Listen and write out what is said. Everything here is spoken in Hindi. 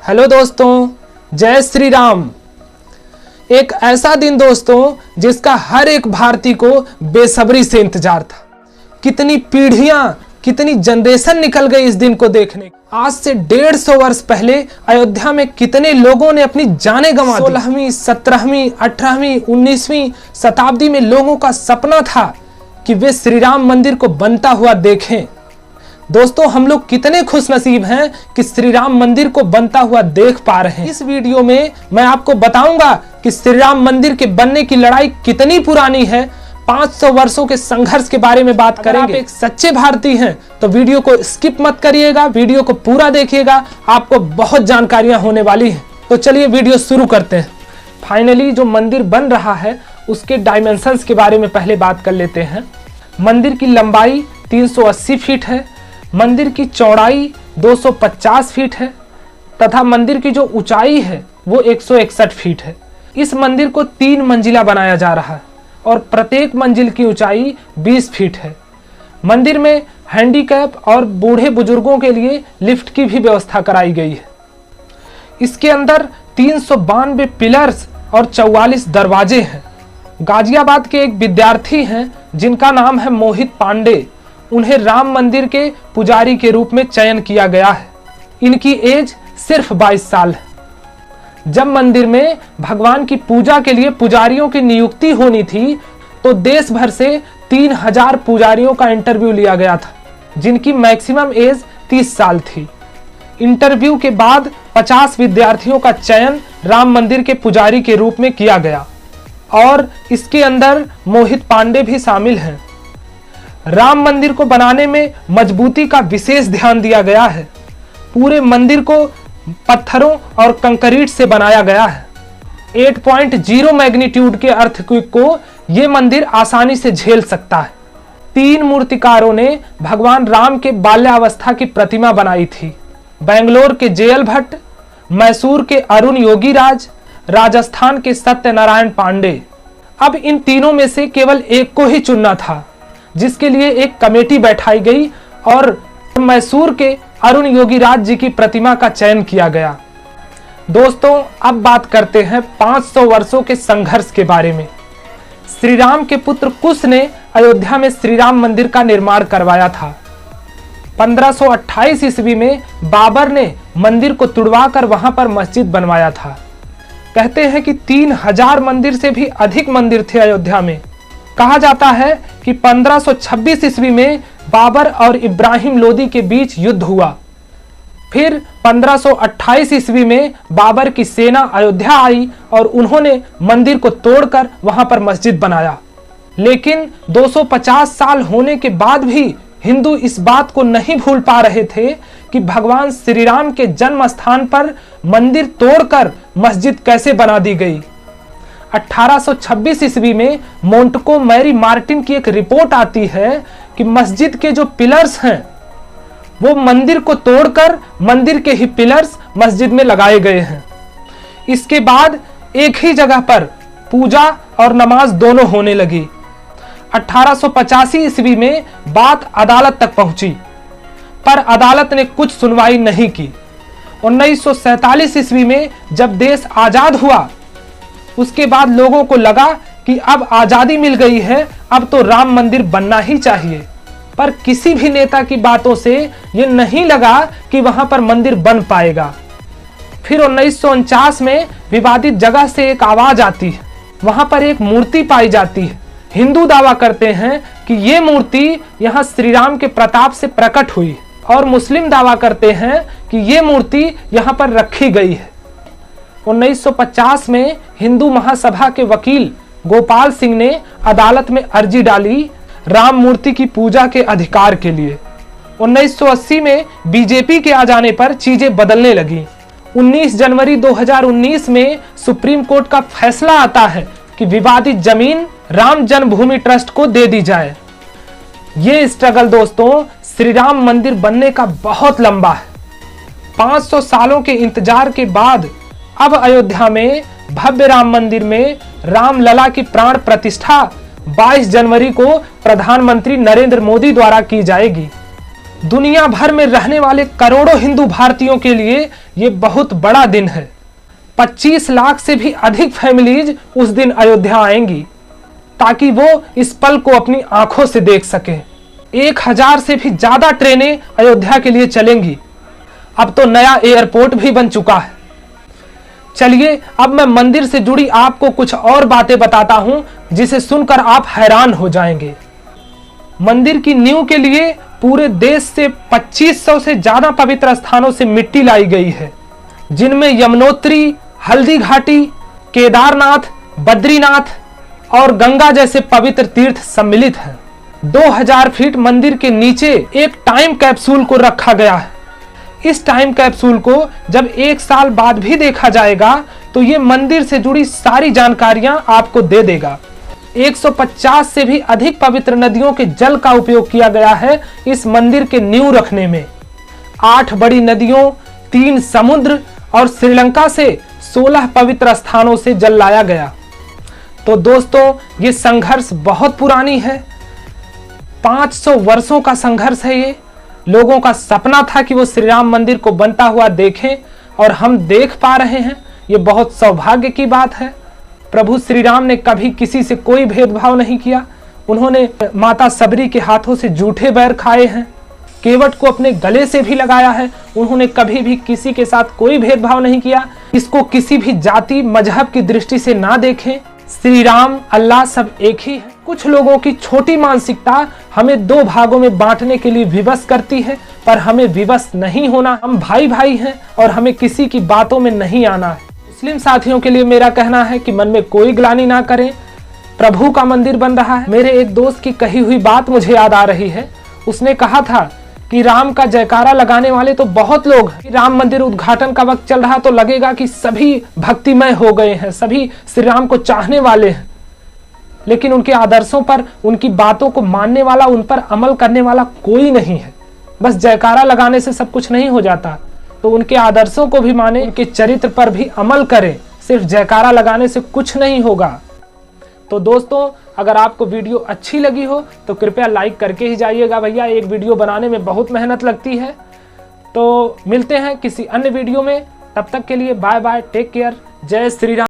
हेलो दोस्तों, जय श्री राम। एक ऐसा दिन दोस्तों जिसका हर एक भारतीय को बेसब्री से इंतजार था। कितनी पीढ़ियां, कितनी जनरेशन निकल गई इस दिन को देखने। आज से 150 वर्ष पहले अयोध्या में कितने लोगों ने अपनी जानें गंवा दी। 16वीं, 17वीं, 18वीं, 19वीं शताब्दी में लोगों का सपना था कि वे श्री राम मंदिर को बनता हुआ देखें। दोस्तों, हम लोग कितने खुशनसीब हैं कि श्री राम मंदिर को बनता हुआ देख पा रहे हैं। इस वीडियो में मैं आपको बताऊंगा कि श्री राम मंदिर के बनने की लड़ाई कितनी पुरानी है। 500 वर्षों के संघर्ष के बारे में बात करेंगे। आप एक सच्चे भारतीय हैं तो वीडियो को स्किप मत करिएगा, वीडियो को पूरा देखिएगा, आपको बहुत जानकारियां होने वाली हैं। तो चलिए वीडियो शुरू करते हैं। फाइनली जो मंदिर बन रहा है उसके डायमेंशंस के बारे में पहले बात कर लेते हैं। मंदिर की लंबाई 380 फीट है, मंदिर की चौड़ाई 250 फीट है तथा मंदिर की जो ऊंचाई है वो 161 फीट है। इस मंदिर को 3 मंजिला बनाया जा रहा है और प्रत्येक मंजिल की ऊंचाई 20 फीट है। मंदिर में हैंडीकैप और बूढ़े बुजुर्गों के लिए लिफ्ट की भी व्यवस्था कराई गई है। इसके अंदर 392 पिलर्स और 44 दरवाजे हैं। गाजियाबाद के एक विद्यार्थी हैं जिनका नाम है मोहित पांडे। उन्हें राम मंदिर के पुजारी के रूप में चयन किया गया है। इनकी एज सिर्फ 22 साल है। जब मंदिर में भगवान की पूजा के लिए पुजारियों की नियुक्ति होनी थी तो देश भर से 3000 पुजारियों का इंटरव्यू लिया गया था, जिनकी मैक्सिमम एज 30 साल थी। इंटरव्यू के बाद 50 विद्यार्थियों का चयन राम मंदिर के पुजारी के रूप में किया गया और इसके अंदर मोहित पांडे भी शामिल हैं। राम मंदिर को बनाने में मजबूती का विशेष ध्यान दिया गया है। पूरे मंदिर को पत्थरों और कंक्रीट से बनाया गया है। 8.0 मैग्नीट्यूड के अर्थक्वेक को यह मंदिर आसानी से झेल सकता है। 3 मूर्तिकारों ने भगवान राम के बाल्यावस्था की प्रतिमा बनाई थी। बेंगलोर के जेएल भट्ट, मैसूर के अरुण योगीराज, राजस्थान के सत्यनारायण पांडे। अब इन तीनों में से केवल एक को ही चुनना था, जिसके लिए एक कमेटी बैठाई गई और मैसूर के अरुण योगीराज जी की प्रतिमा का चयन किया गया। दोस्तों, अब बात करते हैं 500 वर्षों के संघर्ष के बारे में। श्री राम के पुत्र कुश ने अयोध्या में श्री राम मंदिर का निर्माण करवाया था। 1528 ईस्वी में बाबर ने मंदिर को तुड़वाकर वहां पर मस्जिद बनवाया था। कहते हैं कि 3000 मंदिर से भी अधिक मंदिर थे अयोध्या में। कहा जाता है कि 1526 ईस्वी में बाबर और इब्राहिम लोदी के बीच युद्ध हुआ। फिर 1528 ईस्वी में बाबर की सेना अयोध्या आई और उन्होंने मंदिर को तोड़कर वहां पर मस्जिद बनाया। लेकिन 250 साल होने के बाद भी हिंदू इस बात को नहीं भूल पा रहे थे कि भगवान श्री राम के जन्म स्थान पर मंदिर तोड़कर मस्जिद कैसे बना दी गई। 1826 ईस्वी में मोंटको मैरी मार्टिन की एक रिपोर्ट आती है कि मस्जिद के जो पिलर्स हैं वो मंदिर को तोड़कर मंदिर के ही पिलर्स मस्जिद में लगाए गए हैं। इसके बाद एक ही जगह पर पूजा और नमाज दोनों होने लगी। 1885 ईस्वी में बात अदालत तक पहुंची, पर अदालत ने कुछ सुनवाई नहीं की। 1947 ईस्वी में जब देश आजाद हुआ, उसके बाद लोगों को लगा कि अब आजादी मिल गई है, अब तो राम मंदिर बनना ही चाहिए। पर किसी भी नेता की बातों से ये नहीं लगा कि वहां पर मंदिर बन पाएगा। फिर 1949 में विवादित जगह से एक आवाज आती है। वहां पर एक मूर्ति पाई जाती है। हिंदू दावा करते हैं कि ये मूर्ति यहाँ श्री राम के प्रताप से प्रकट हुई और मुस्लिम दावा करते हैं कि ये मूर्ति यहाँ पर रखी गई है। 1950 में हिंदू महासभा के वकील गोपाल सिंह ने अदालत में अर्जी डाली राम मूर्ति की पूजा के अधिकार के लिए। 1980 में बीजेपी के आ जाने पर चीजें बदलने लगी। 19 जनवरी 2019 में सुप्रीम कोर्ट का फैसला आता है कि विवादित जमीन राम जन्मभूमि ट्रस्ट को दे दी जाए। ये स्ट्रगल दोस्तों श्री राम मंदिर बनने का बहुत लंबा है। 500 सालों के इंतजार के बाद अब अयोध्या में भव्य राम मंदिर में रामलला की प्राण प्रतिष्ठा 22 जनवरी को प्रधानमंत्री नरेंद्र मोदी द्वारा की जाएगी। दुनिया भर में रहने वाले करोड़ों हिंदू भारतीयों के लिए ये बहुत बड़ा दिन है। 25 लाख से भी अधिक फैमिलीज उस दिन अयोध्या आएंगी ताकि वो इस पल को अपनी आंखों से देख सकें। 1000 से भी ज्यादा ट्रेनें अयोध्या के लिए चलेंगी। अब तो नया एयरपोर्ट भी बन चुका है। चलिए अब मैं मंदिर से जुड़ी आपको कुछ और बातें बताता हूं जिसे सुनकर आप हैरान हो जाएंगे। मंदिर की नींव के लिए पूरे देश से 2500 से ज्यादा पवित्र स्थानों से मिट्टी लाई गई है, जिनमें यमुनोत्री, हल्दी घाटी, केदारनाथ, बद्रीनाथ और गंगा जैसे पवित्र तीर्थ सम्मिलित हैं। 2000 फीट मंदिर के नीचे एक टाइम कैप्सूल को रखा गया है। इस टाइम कैप्सूल को जब 1 साल बाद भी देखा जाएगा तो ये मंदिर से जुड़ी सारी जानकारियां आपको दे देगा। 150 से भी अधिक पवित्र नदियों के जल का उपयोग किया गया है इस मंदिर के नींव रखने में। 8 बड़ी नदियों, 3 समुद्र और श्रीलंका से 16 पवित्र स्थानों से जल लाया गया। तो दोस्तों ये संघर्ष बहुत पुरानी है, 500 वर्षों का संघर्ष है। ये लोगों का सपना था कि वो श्री राम मंदिर को बनता हुआ देखें और हम देख पा रहे हैं। ये बहुत सौभाग्य की बात है। प्रभु श्री राम ने कभी किसी से कोई भेदभाव नहीं किया। उन्होंने माता सबरी के हाथों से जूठे बैर खाए हैं, केवट को अपने गले से भी लगाया है। उन्होंने कभी भी किसी के साथ कोई भेदभाव नहीं किया। इसको किसी भी जाति मजहब की दृष्टि से ना देखें। श्री राम, अल्लाह सब एक ही है। कुछ लोगों की छोटी मानसिकता हमें 2 भागों में बांटने के लिए विवश करती है, पर हमें विवश नहीं होना। हम भाई भाई हैं और हमें किसी की बातों में नहीं आना है। मुस्लिम साथियों के लिए मेरा कहना है कि मन में कोई ग्लानि ना करें। प्रभु का मंदिर बन रहा है। मेरे एक दोस्त की कही हुई बात मुझे याद आ रही है। उसने कहा था कि राम का जयकारा लगाने वाले तो बहुत लोग हैं। राम मंदिर उद्घाटन का वक्त चल रहा तो लगेगा कि सभी भक्तिमय हो गए हैं, सभी श्री राम को चाहने वाले हैं, लेकिन उनके आदर्शों पर, उनकी बातों को मानने वाला, उन पर अमल करने वाला कोई नहीं है। बस जयकारा लगाने से सब कुछ नहीं हो जाता, तो उनके आदर्शों को भी माने, उनके चरित्र पर भी अमल करें। सिर्फ जयकारा लगाने से कुछ नहीं होगा। तो दोस्तों अगर आपको वीडियो अच्छी लगी हो तो कृपया लाइक करके ही जाइएगा भैया। एक वीडियो बनाने में बहुत मेहनत लगती है। तो मिलते हैं किसी अन्य वीडियो में, तब तक के लिए बाय बाय, टेक केयर, जय श्री राम।